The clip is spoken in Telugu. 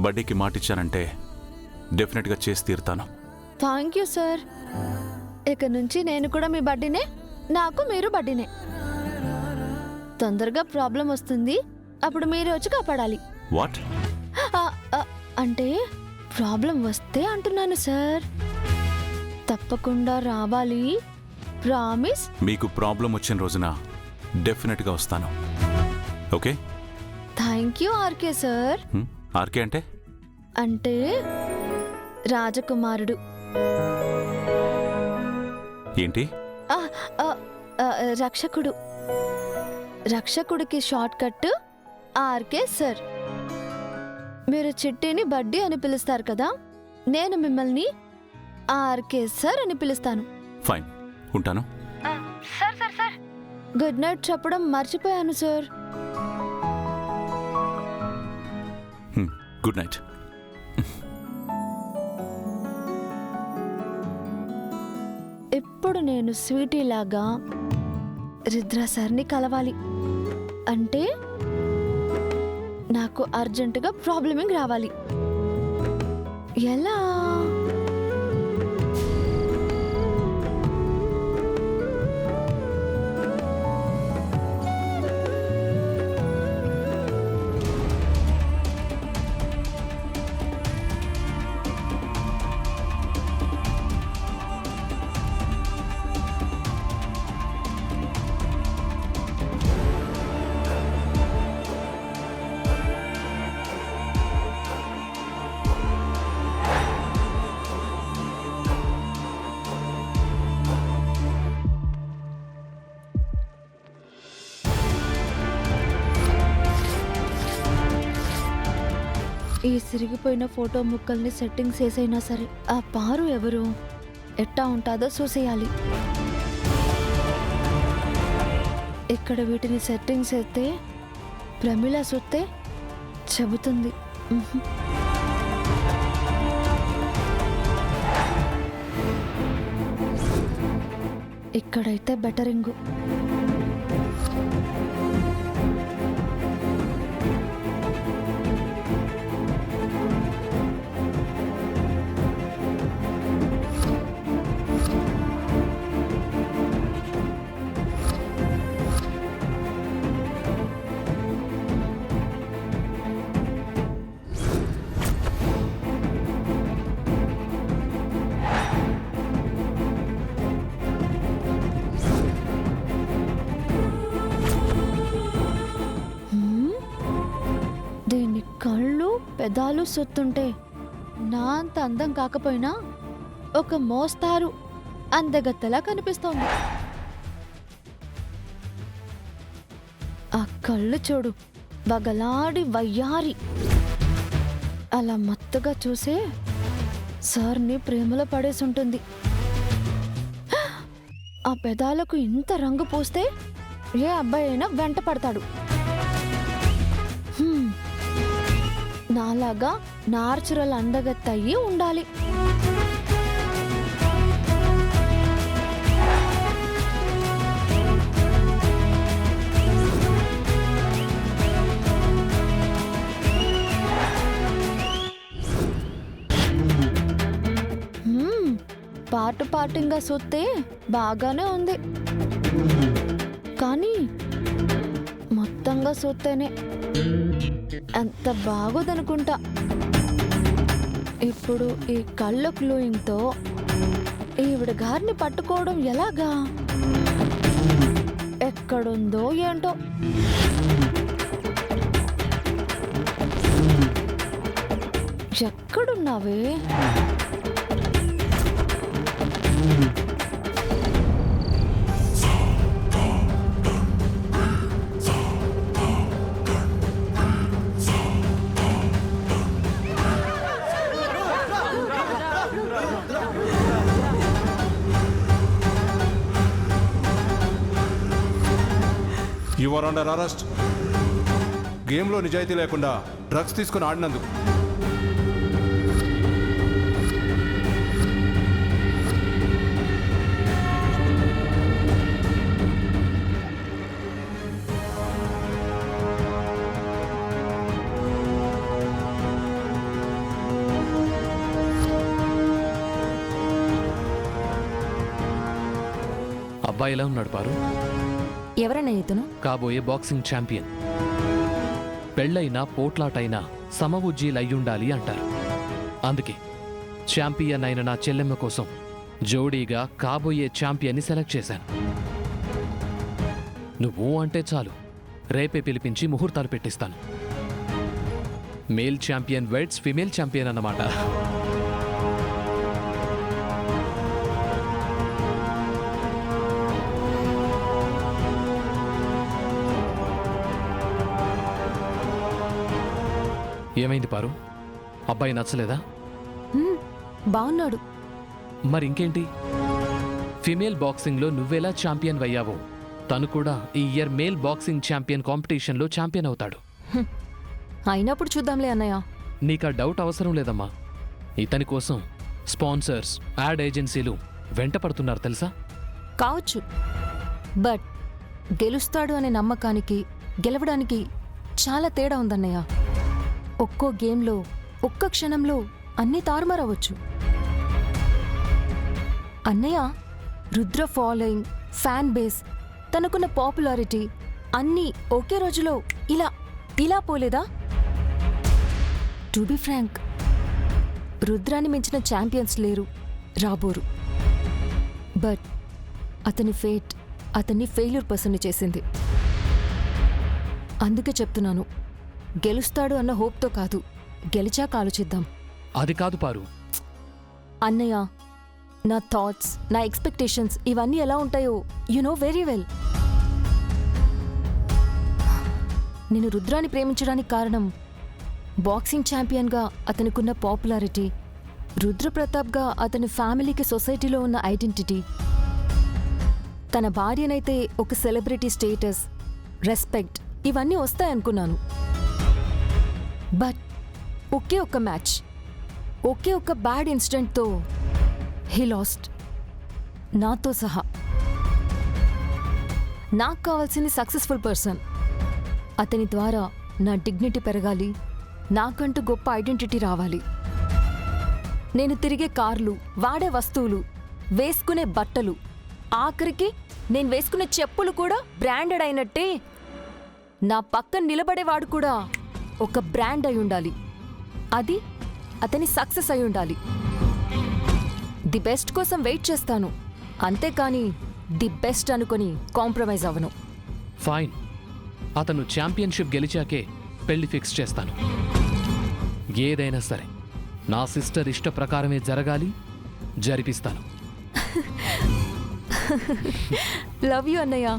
బర్త్డేకి మాటిచ్చానంటే డెఫినెట్గా చేసి తీరుతాను. Thank you sir. ఇక నుంచి నేను కూడా మీ బర్త్డేనే, నాకు మీరు బర్త్డేనే. తొందరగా ప్రాబ్లం వస్తుంది, అప్పుడు మీరే వచ్చి కాపాడాలి. వాట్? అంటే ప్రాబ్లం వస్తే అంటున్నాను సార్. తప్పకుండా రావాలి, ప్రామిస్. మీకు ప్రాబ్లం వచ్చిన రోజున డెఫినెట్గా వస్తాను. Okay? Thank you RK sir. RK అంటే? అంటే రాజకుమారుడు. ఏంటి? రక్షకుడు. రక్షకుడికి షార్ట్ కట్ ఆర్కే సార్. మీరు చిట్టిని బడ్డీ అని పిలుస్తారు కదా, నేను మిమ్మల్ని ఆర్కే సార్ అని పిలుస్తాను. ఫైన్, ఉంటాను. Sir sir sir, good night చెప్పడం మర్చిపోయాను సార్. Good night. ఇప్పుడు నేను స్వీటీలాగా రుద్ర సార్ని కలవాలి అంటే నాకు అర్జెంటుగా ప్రాబ్లమింగ్ రావాలి. ఎలా? ఈ సిరిగిపోయిన ఫోటో ముక్కల్ని సెట్టింగ్స్ వేసైనా సరే ఆ పారు ఎవరు, ఎట్టా ఉంటాదో చూసేయాలి. ఇక్కడ వీటిని సెట్టింగ్స్ వేస్తే ప్రమిళ చూస్తే చెబుతుంది. ఇక్కడైతే బెటరింగు. దీని కళ్ళు పెదాలు సొత్తుంటే నా అంత అందం కాకపోయినా ఒక మోస్తారు అందగత్తలా కనిపిస్తోంది. ఆ కళ్ళు చూడు, వగలాడి వయ్యారి. అలా మత్తుగా చూసే సార్ని ప్రేమలో పడేసుంటుంది. ఆ పెదాలకు ఇంత రంగు పూస్తే ఏ అబ్బాయి అయినా వెంట పడతాడు. నాలాగా నాచురల్ అందగత్తయ్యి ఉండాలి. పాటుగా చూస్తే బాగానే ఉంది, కానీ మొత్తంగా చూస్తేనే అంత బాగోదనుకుంటా. ఇప్పుడు ఈ కళ్ళ క్లూయింగ్తో ఈవిడ గారిని పట్టుకోవడం ఎలాగా? ఎక్కడుందో ఏంటో. ఎక్కడున్నావే? You are under arrest. గేమ్లో నిజాయితీ లేకుండా డ్రగ్స్ తీసుకుని ఆడినందుకు. అబ్బాయి ఎలా ఉన్నాడు పారు? ఎవరన్నా ఇతను? కాబోయే బాక్సింగ్ ఛాంపియన్. పెళ్ళైనా పోట్లాటైనా సమవుజ్జీలయ్యుండాలి అంటారు. అందుకే ఛాంపియన్ అయిన నా చెల్లెమ్మ కోసం జోడీగా కాబోయే ఛాంపియన్ని సెలెక్ట్ చేశాను. నువ్వు అంటే చాలు, రేపే పిలిపించి ముహూర్తాలు పెట్టిస్తాను. Male champion weds female champion అన్నమాట. ఏమైంది పారు? అబ్బాయి నచ్చలేదా? బాగున్నాడు. మరింకేంటి, ఫిమేల్ బాక్సింగ్లో నువ్వెలా ఛాంపియన్ అయ్యావో తను కూడా ఈ ఇయర్ మేల్ బాక్సింగ్ ఛాంపియన్ కాంపిటీషన్లో ఛాంపియన్ అవుతాడు. అయినప్పుడు చూద్దాంలే అన్నయ్య. నీకా డౌట్ అవసరం లేదమ్మా. ఇతని కోసం స్పాన్సర్స్, యాడ్ ఏజెన్సీలు వెంట పడుతున్నారు తెలుసా? కావచ్చు, బట్ గెలుస్తాడు అనే నమ్మకానికి గెలవడానికి చాలా తేడా ఉందన్నయ్య. ఒక్కో గేమ్లో ఒక్క క్షణంలో అన్నీ తారుమారవచ్చు. అన్నయ్య, రుద్ర ఫాలోయింగ్, ఫ్యాన్ బేస్, తనకున్న పాపులారిటీ అన్నీ ఒకే రోజులో ఇలా ఇలా పోలేదా? టు బి ఫ్రాంక్, రుద్రాన్ని మించిన ఛాంపియన్స్ లేరు, రాబోరు. బట్ అతని ఫేట్ అతన్ని ఫెయిల్యూర్ పర్సన్ని చేసింది. అందుకే చెప్తున్నాను, గెలుస్తాడు అన్న హోప్తో కాదు, గెలిచాక ఆలోచిద్దాం. అది కాదు పారు. అన్నయ్య, నా థాట్స్, నా ఎక్స్పెక్టేషన్స్ ఇవన్నీ ఎలా ఉంటాయో యు నో వెరీ వెల్. నేను రుద్రాన్ని ప్రేమించడానికి కారణం బాక్సింగ్ ఛాంపియన్గా అతనికున్న పాపులారిటీ, రుద్రప్రతాప్గా అతని ఫ్యామిలీకి సొసైటీలో ఉన్న ఐడెంటిటీ, తన భార్యనైతే ఒక సెలబ్రిటీ స్టేటస్, రెస్పెక్ట్ ఇవన్నీ వస్తాయనుకున్నాను. బట్ ఒకే ఒక్క మ్యాచ్, ఒకే ఒక్క బ్యాడ్ ఇన్సిడెంట్తో హీ లాస్ట్, నాతో సహా. నాకు కావాల్సింది సక్సెస్ఫుల్ పర్సన్. అతని ద్వారా నా డిగ్నిటీ పెరగాలి, నాకంటూ గొప్ప ఐడెంటిటీ రావాలి. నేను తిరిగే కార్లు, వాడే వస్తువులు, వేసుకునే బట్టలు, ఆఖరికి నేను వేసుకునే చెప్పులు కూడా బ్రాండెడ్ అయినట్టే నా పక్కన నిలబడేవాడు కూడా ఒక బ్రాండ్ అయి ఉండాలి. అది అతని సక్సెస్ అయి ఉండాలి. ది బెస్ట్ కోసం వెయిట్ చేస్తాను, అంతేకాని ది బెస్ట్ అనుకొని కాంప్రమైజ్ అవ్వను. ఫైన్, అతను ఛాంపియన్షిప్ గెలిచాకే పెళ్లి ఫిక్స్ చేస్తాను. ఏదైనా సరే నా సిస్టర్ ఇష్ట ప్రకారమే జరగాలి, జరిపిస్తాను. లవ్ యూ అన్నయ్య.